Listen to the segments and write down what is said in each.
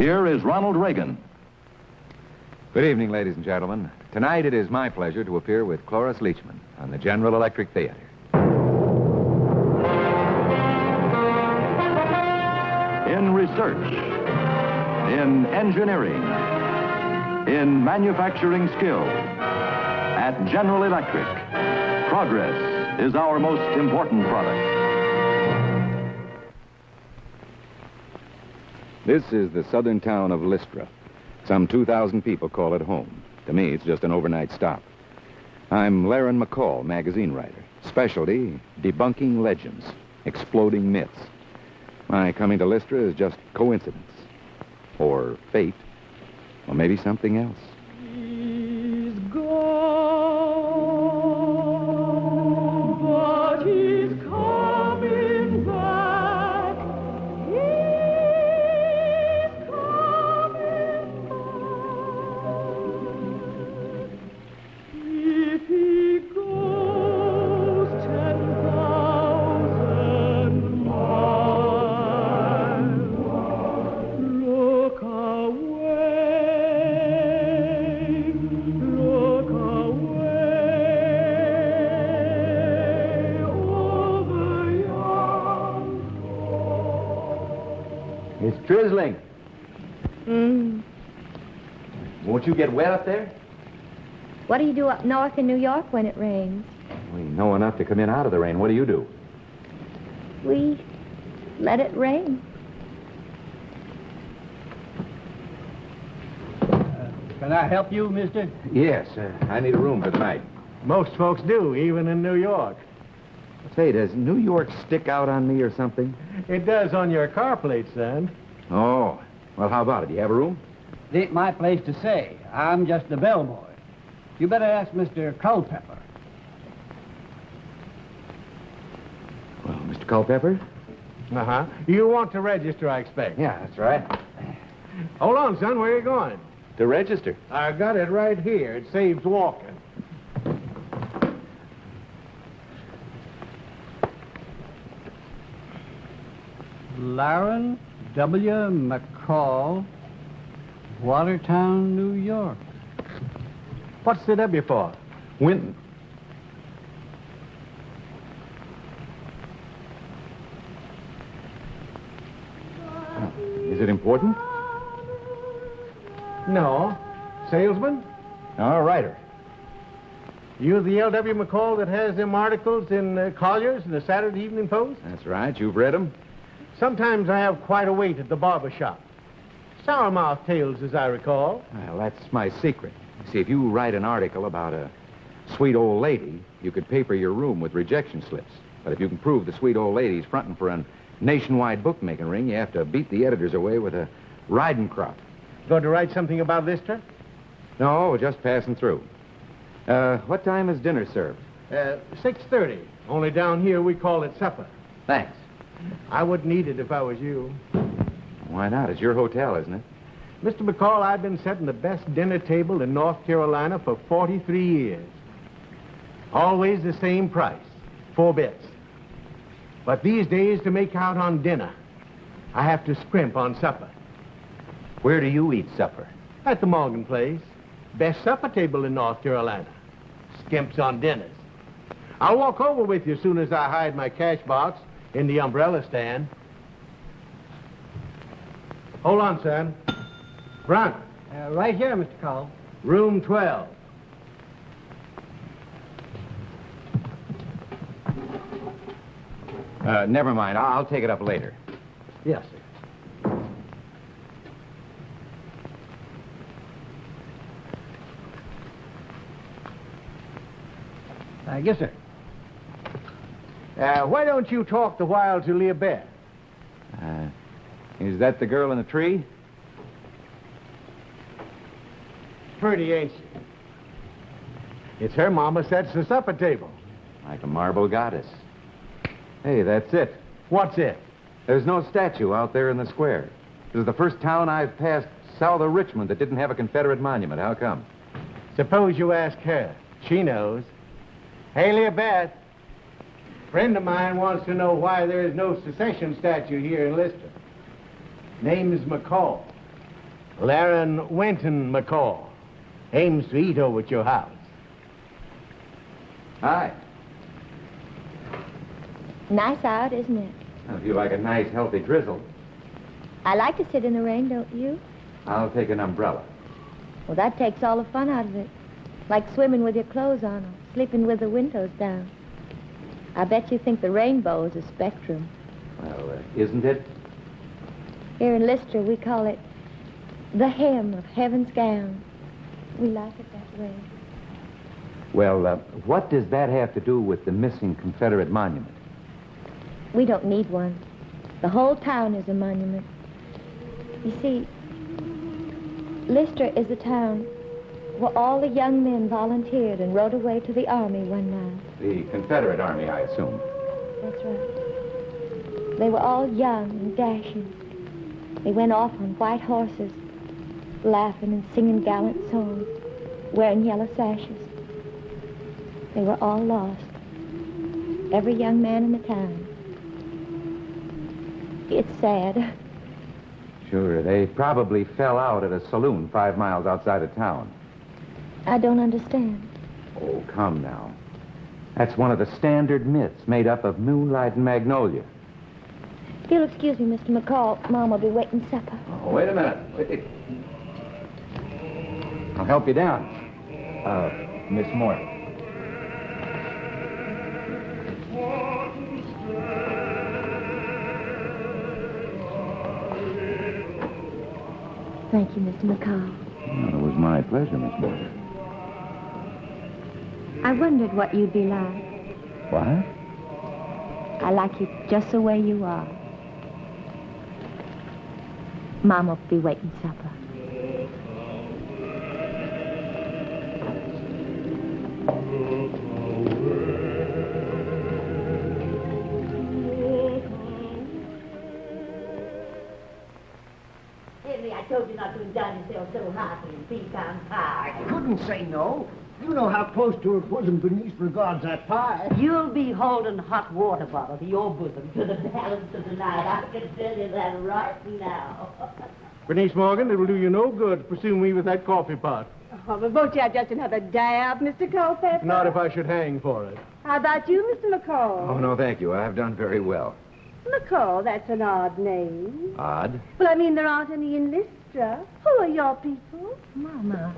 Here is Ronald Reagan. Good evening, ladies and gentlemen. Tonight it is my pleasure to appear with Cloris Leachman on the General Electric Theater. In research, in engineering, in manufacturing skill, at General Electric, progress is our most important product. This is the southern town of Lystra. Some 2,000 people call it home. To me, it's just an overnight stop. I'm Laren McCall, magazine writer. Specialty, debunking legends, exploding myths. My coming to Lystra is just coincidence. Or fate. Or maybe something else. He's gone, but he's coming back. He's coming back. If he goes 10,000 miles, look away, look away over yonder. It's drizzling. Won't you get wet up there? What do you do up north in New York when it rains? We know enough to come in out of the rain. What do you do? We let it rain. Can I help you, mister? Yes, I need a room for the night. Most folks do, even in New York. Say, does New York stick out on me or something? It does on your car plate, son. Oh, well, how about it? Do you have a room? It ain't my place to say. I'm just the bellboy. You better ask Mr. Culpepper. Well, Mr. Culpepper? Uh-huh. You want to register, I expect. Yeah, that's right. Hold on, son. Where are you going? To register. I got it right here. It saves walking. Laren W. McCall, Watertown, New York. What's the W for? Winton. Is it important? No. Salesman? All righter. You the L.W. McCall that has them articles in Collier's and the Saturday Evening Post? That's right. You've read them? Sometimes I have quite a wait at the barber shop. Sourmouth tales, as I recall. Well, that's my secret. See, if you write an article about a sweet old lady, you could paper your room with rejection slips. But if you can prove the sweet old lady's fronting for a nationwide bookmaking ring, you have to beat the editors away with a riding crop. Going to write something about Lystra? No, we're just passing through. What time is dinner served? 6:30. Only down here we call it supper. Thanks. I wouldn't eat it if I was you. Why not? It's your hotel, isn't it? Mr. McCall, I've been setting the best dinner table in North Carolina for 43 years. Always the same price, 4 bits. But these days, to make out on dinner, I have to scrimp on supper. Where do you eat supper? At the Morgan place. Best supper table in North Carolina. Skimps on dinners. I'll walk over with you as soon as I hide my cash box in the umbrella stand. Hold on, son. Front. Right here, Mr. Call. Room 12. Never mind. I'll take it up later. Yes, sir. Yes, sir. Why don't you talk the while to Leah Beth? Is that the girl in the tree? Pretty, ain't she? It's her mama sets the supper table. Like a marble goddess. Hey, that's it. What's it? There's no statue out there in the square. This is the first town I've passed south of Richmond that didn't have a Confederate monument. How come? Suppose you ask her. She knows. Hey, Leah Beth. A friend of mine wants to know why there is no secession statue here in Lystra. Name is McCall. Laren Wenton McCall. Aims to eat over at your house. Hi. Nice out, isn't it? If you like a nice, healthy drizzle, I like to sit in the rain, don't you? I'll take an umbrella. Well, that takes all the fun out of it. Like swimming with your clothes on or sleeping with the windows down. I bet you think the rainbow is a spectrum. Well, isn't it? Here in Lister, we call it the hem of heaven's gown. We like it that way. Well, what does that have to do with the missing Confederate monument? We don't need one. The whole town is a monument. You see, Lister is a town where all the young men volunteered and rode away to the army one night. The Confederate Army, I assume. That's right. They were all young and dashing. They went off on white horses, laughing and singing gallant songs, wearing yellow sashes. They were all lost. Every young man in the town. It's sad. Sure, they probably fell out at a saloon 5 miles outside of town. I don't understand. Oh, come now. That's one of the standard myths made up of moonlight and magnolia. If you'll excuse me, Mr. McCall, Mom will be waiting supper. Oh, wait a minute. I'll help you down. Miss Morton. Thank you, Mr. McCall. Well, it was my pleasure, Miss Morton. I wondered what you'd be like. What? I like you just the way you are. Mom will be waiting supper. Henry, I told you not to indulge yourself so heartily in pecan pie. I couldn't say no. You know how close to her bosom Bernice regards that pie. You'll be holding hot water bottle to your bosom to the balance of the night. I can tell you that right now. Bernice Morgan, it'll do you no good to pursue me with that coffee pot. Oh, but won't you have just another dab, Mr. Culpepper? Not if I should hang for it. How about you, Mr. McCall? Oh, no, thank you. I've done very well. McCall, that's an odd name. Odd? Well, I mean, there aren't any in Lystra. Who are your people? Mama.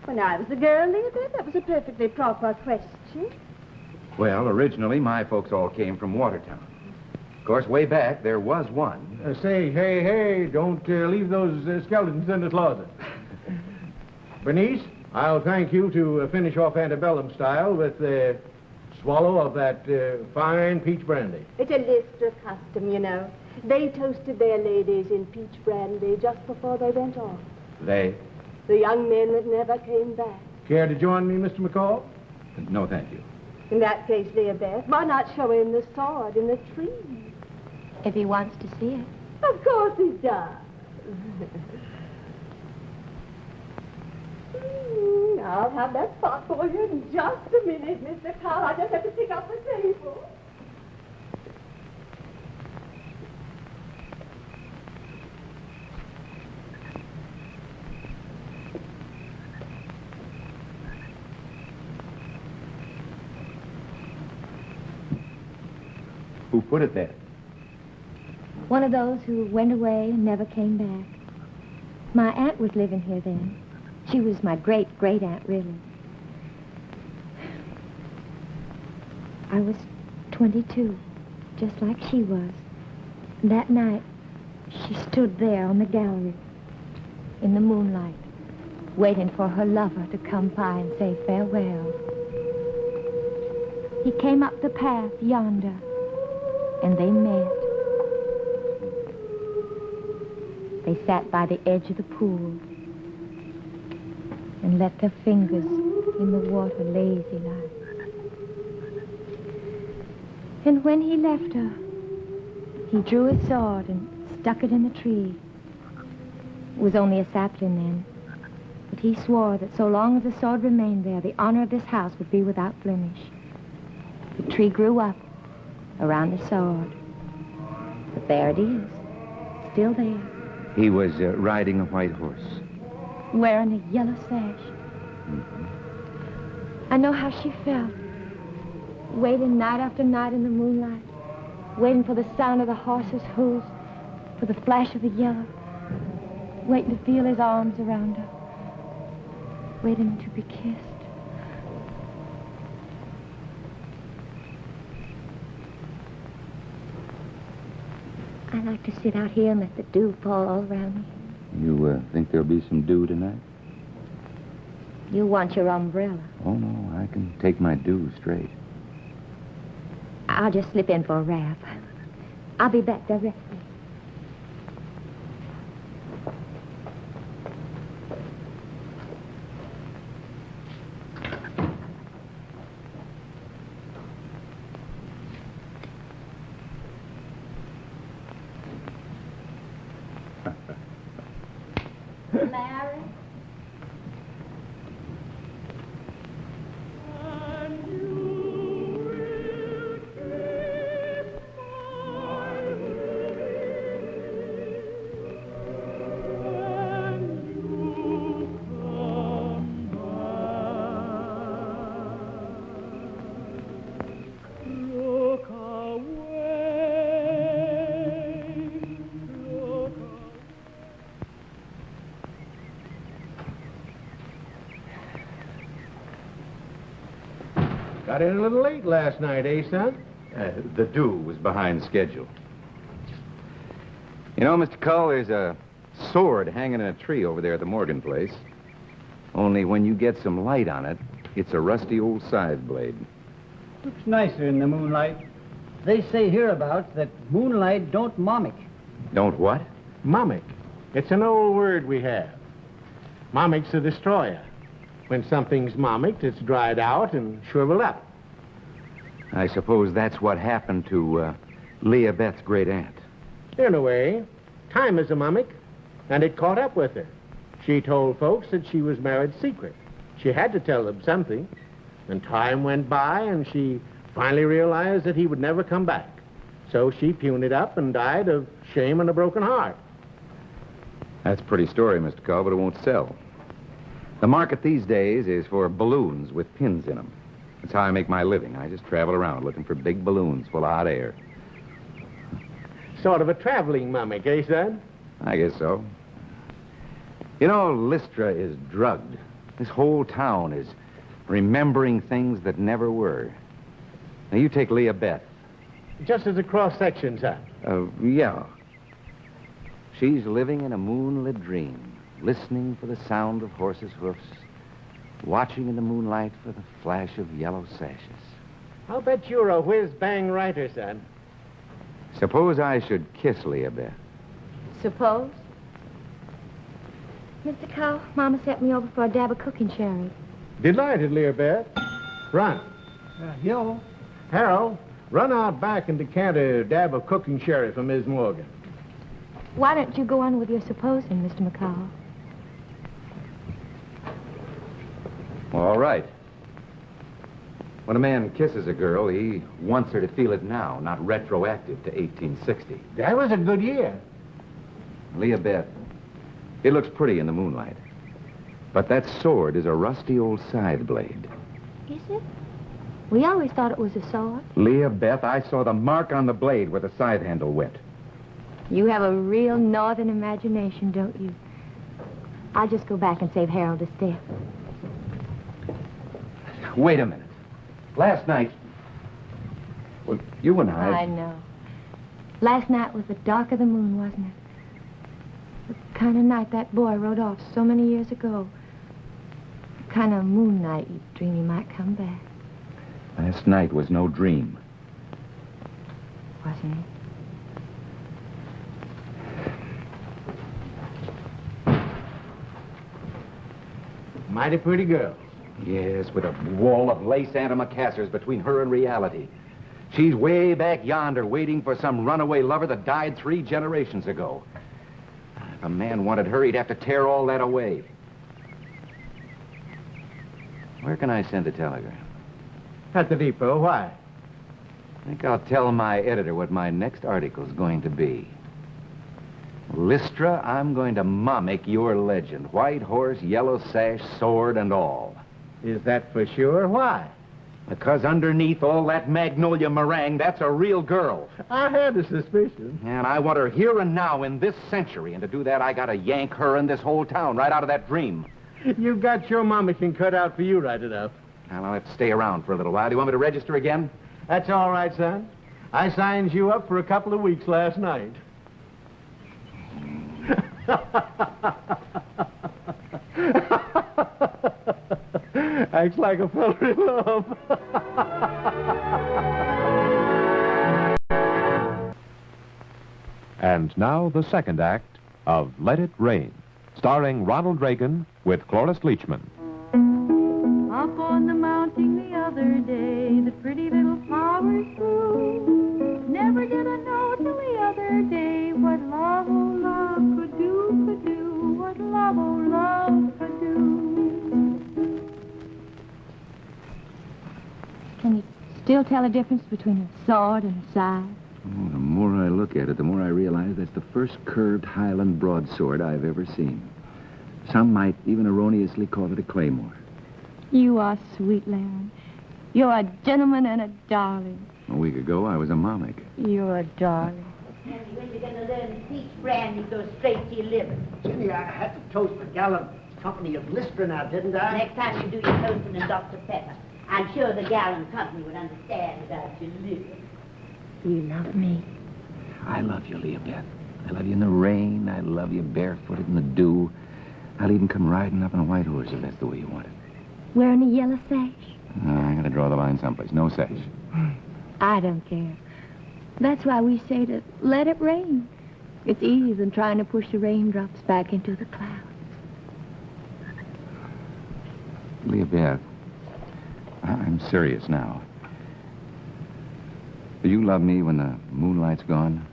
When I was a girl, Leader, that was a perfectly proper question. Well, originally, my folks all came from Watertown. Of course, way back, there was one. Say, hey, don't leave those skeletons in the closet. Bernice, I'll thank you to finish off antebellum style with a swallow of that fine peach brandy. It's a Lystra custom, you know. They toasted their ladies in peach brandy just before they went off. They? The young men that never came back. Care to join me, Mr. McCall? No, thank you. In that case, Leobeth, why not show him the sword in the tree? If he wants to see it. Of course he does. I'll have that pot for you in just a minute, Mr. Carl. I just have to pick up the table. Who put it there? One of those who went away and never came back. My aunt was living here then. She was my great-great-aunt, really. I was 22, just like she was. And that night, she stood there on the gallery in the moonlight, waiting for her lover to come by and say farewell. He came up the path yonder, and they met. They sat by the edge of the pool and let their fingers in the water lazy-like. And when he left her, he drew his sword and stuck it in the tree. It was only a sapling then, but he swore that so long as the sword remained there, the honor of this house would be without blemish. The tree grew up around the sword, but there it is, still there. He was riding a white horse. Wearing a yellow sash. I know how she felt. Waiting night after night in the moonlight. Waiting for the sound of the horse's hoofs. For the flash of the yellow. Waiting to feel his arms around her. Waiting to be kissed. I like to sit out here and let the dew fall all around me. You think there'll be some dew tonight? You want your umbrella. Oh, no, I can take my dew straight. I'll just slip in for a wrap. I'll be back directly. Larry? Got in a little late last night, eh, son? The dew was behind schedule. You know, Mr. Cull, there's a sword hanging in a tree over there at the Morgan place. Only when you get some light on it, it's a rusty old scythe blade. Looks nicer in the moonlight. They say hereabouts that moonlight don't mimic. Don't what? Mimic. It's an old word we have. Mimic's a destroyer. When something's mimicked, it's dried out and shriveled up. I suppose that's what happened to Leah Beth's great aunt. In a way, time is a mimic, and it caught up with her. She told folks that she was married secret. She had to tell them something. And time went by, and she finally realized that he would never come back. So she puned it up and died of shame and a broken heart. That's a pretty story, Mr. Cull, but it won't sell. The market these days is for balloons with pins in them. That's how I make my living. I just travel around looking for big balloons full of hot air. Sort of a traveling mimic, eh, son? I guess so. You know, Lystra is drugged. This whole town is remembering things that never were. Now, you take Leah Beth. Just as a cross-section, son. Yeah. She's living in a moonlit dream, listening for the sound of horses' hoofs, watching in the moonlight for the flash of yellow sashes. I'll bet you're a whiz-bang writer, son. Suppose I should kiss Leah Beth. Suppose? Mr. Cow, Mama sent me over for a dab of cooking sherry. Delighted, Leah Beth. Run. Yo. Harold, run out back and decant a dab of cooking sherry for Miss Morgan. Why don't you go on with your supposing, Mr. McCall? All right. When a man kisses a girl, he wants her to feel it now, not retroactive to 1860. That was a good year. Leah Beth, it looks pretty in the moonlight. But that sword is a rusty old scythe blade. Is it? We always thought it was a sword. Leah Beth, I saw the mark on the blade where the scythe handle went. You have a real northern imagination, don't you? I'll just go back and save Harold a step. Wait a minute. Last night... Well, you and I know. Last night was the dark of the moon, wasn't it? The kind of night that boy rode off so many years ago. The kind of moon night you dream he might come back. Last night was no dream. Wasn't it? Mighty pretty girl. Yes, with a wall of lace antimacassars between her and reality. She's way back yonder waiting for some runaway lover that died 3 generations ago. If a man wanted her, he'd have to tear all that away. Where can I send a telegram? At the depot, why? I think I'll tell my editor what my next article's going to be. Lystra, I'm going to mimic your legend. White horse, yellow sash, sword, and all. Is that for sure? Why? Because underneath all that magnolia meringue, that's a real girl. I had a suspicion. And I want her here and now in this century. And to do that, I gotta yank her and this whole town right out of that dream. You've got your mamakin cut out for you right enough. And I'll have to stay around for a little while. Do you want me to register again? That's all right, son. I signed you up for a couple of weeks last night. Acts like a fella in love. And now the second act of Let It Rain, starring Ronald Reagan with Cloris Leachman. Up on the mountain the other day, the pretty little flowers grew. Never did I know till the other day what love, oh love, could do, what love, oh love, could do. Can you still tell the difference between a sword and a scythe? Oh, the more I look at it, the more I realize that's the first curved Highland broadsword I've ever seen. Some might even erroneously call it a claymore. You are sweet, Larry. You're a gentleman and a darling. A week ago, I was a mimic. You're a darling. Henry, when you going to learn to teach brandy go straight to your liver? Jenny, I had to toast the gallant company of Lystra now, didn't I? Next time you do your toasting in Dr. Pepper, I'm sure the Gallant Company would understand about your liver. You love me. I love you, Leah Beth. I love you in the rain. I love you barefooted in the dew. I'll even come riding up on a white horse if that's the way you want it. Wearing a yellow sash? I gotta draw the line someplace. No sash. I don't care. That's why we say to let it rain. It's easier than trying to push the raindrops back into the clouds. Leah Beth, I'm serious now. Do you love me when the moonlight's gone?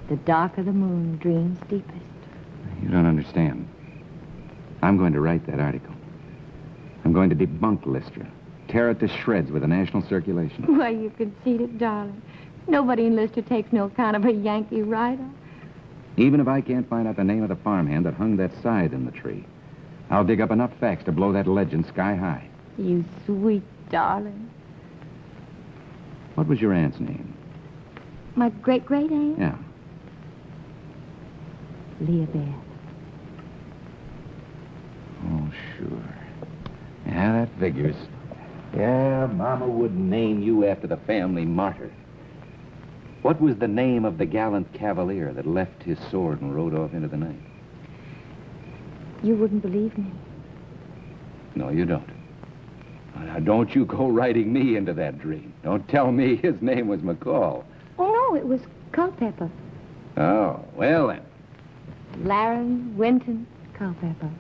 The darker the moon dreams deepest. You don't understand. I'm going to write that article. I'm going to debunk Lystra. Tear it to shreds with a national circulation. Why, you conceited darling. Nobody in Lister takes no account of a Yankee rider. Even if I can't find out the name of the farmhand that hung that scythe in the tree, I'll dig up enough facts to blow that legend sky high. You sweet darling. What was your aunt's name? My great-great-aunt? Yeah. Leah Beth. Oh, sure. Yeah, that figures. Yeah, Mama would name you after the family martyr. What was the name of the gallant cavalier that left his sword and rode off into the night? You wouldn't believe me. No, you don't. Now, don't you go writing me into that dream. Don't tell me his name was McCall. Oh, no, it was Culpepper. Oh, well then. Laren Winton Culpepper.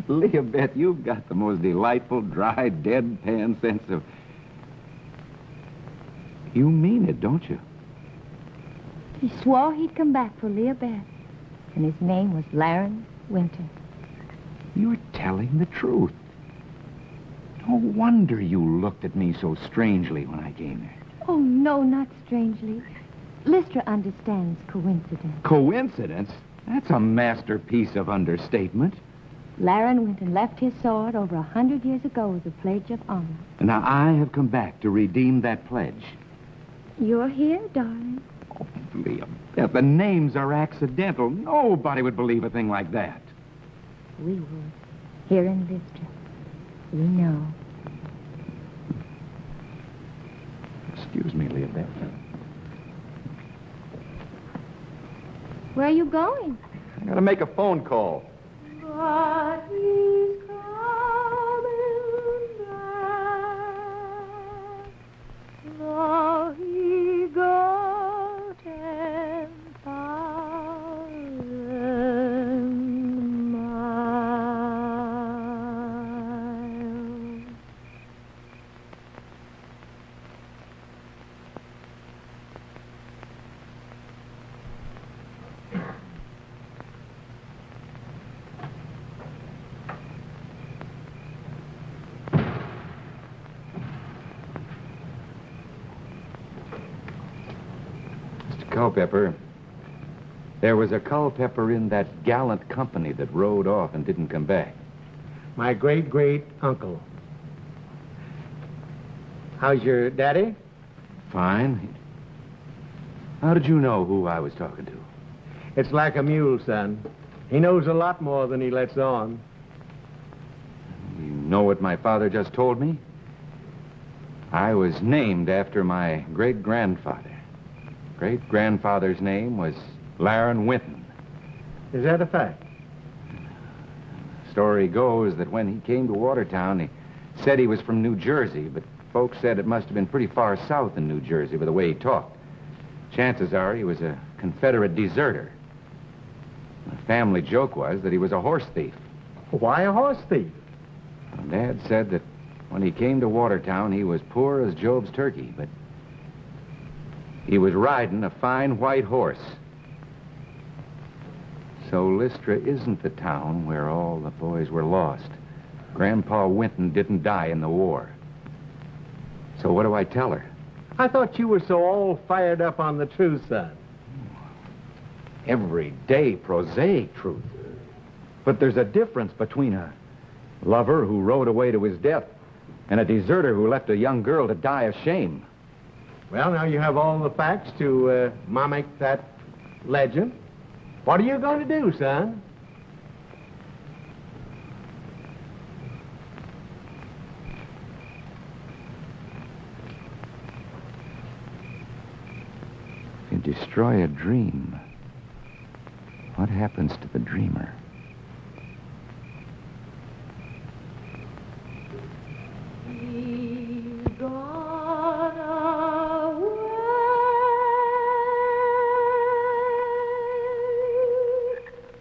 Leah Beth, you've got the most delightful, dry, deadpan sense of... You mean it, don't you? He swore he'd come back for Leah Beth, and his name was Laren Winton. You're telling the truth. No wonder you looked at me so strangely when I came there. Oh, no, not strangely. Lystra understands coincidence. Coincidence? That's a masterpiece of understatement. Laren Winton left his sword over 100 years ago as a pledge of honor. And now I have come back to redeem that pledge. You're here, darling. Oh, Leah Beth, the names are accidental. Nobody would believe a thing like that. We would. Here in Lystra. We know. Excuse me, Leah Beth. Where are you going? I gotta make a phone call. But he's coming back, though he go 10,000 miles. Culpepper, There was a Culpepper in that gallant company that rode off and didn't come back. My great-great-uncle. How's your daddy? Fine. How did you know who I was talking to? It's like a mule, son. He knows a lot more than he lets on. You know what my father just told me? I was named after my great-grandfather. Great-grandfather's name was Laren Winton. Is that a fact? Story goes that when he came to Watertown, he said he was from New Jersey, but folks said it must have been pretty far south in New Jersey by the way he talked. Chances are he was a Confederate deserter. The family joke was that he was a horse thief. Why a horse thief? Well, Dad said that when he came to Watertown, he was poor as Job's turkey, but he was riding a fine white horse. So Lystra isn't the town where all the boys were lost. Grandpa Winton didn't die in the war. So what do I tell her? I thought you were so all fired up on the truth, son. Everyday prosaic truth. But there's a difference between a lover who rode away to his death and a deserter who left a young girl to die of shame. Well, now you have all the facts to mimic that legend. What are you going to do, son? If you destroy a dream, what happens to the dreamer? He's gone away.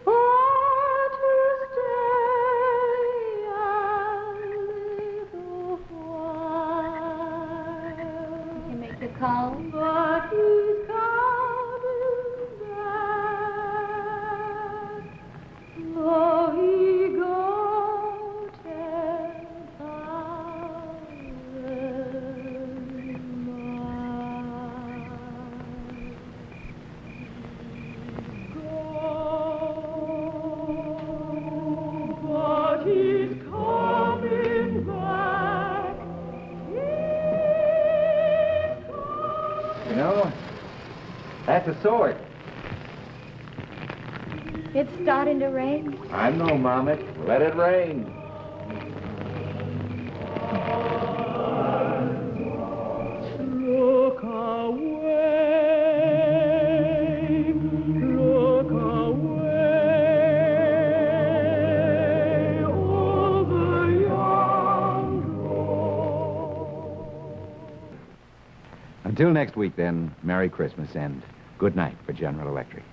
For to stay a little while. Did you make the call? But he's coming back. Though he go 10,000 miles. But he's coming back. You know, that's a sword. It's starting to rain. I know, Mama. Let it rain. Look away, look away over yonder. Until next week, then, Merry Christmas and good night for General Electric.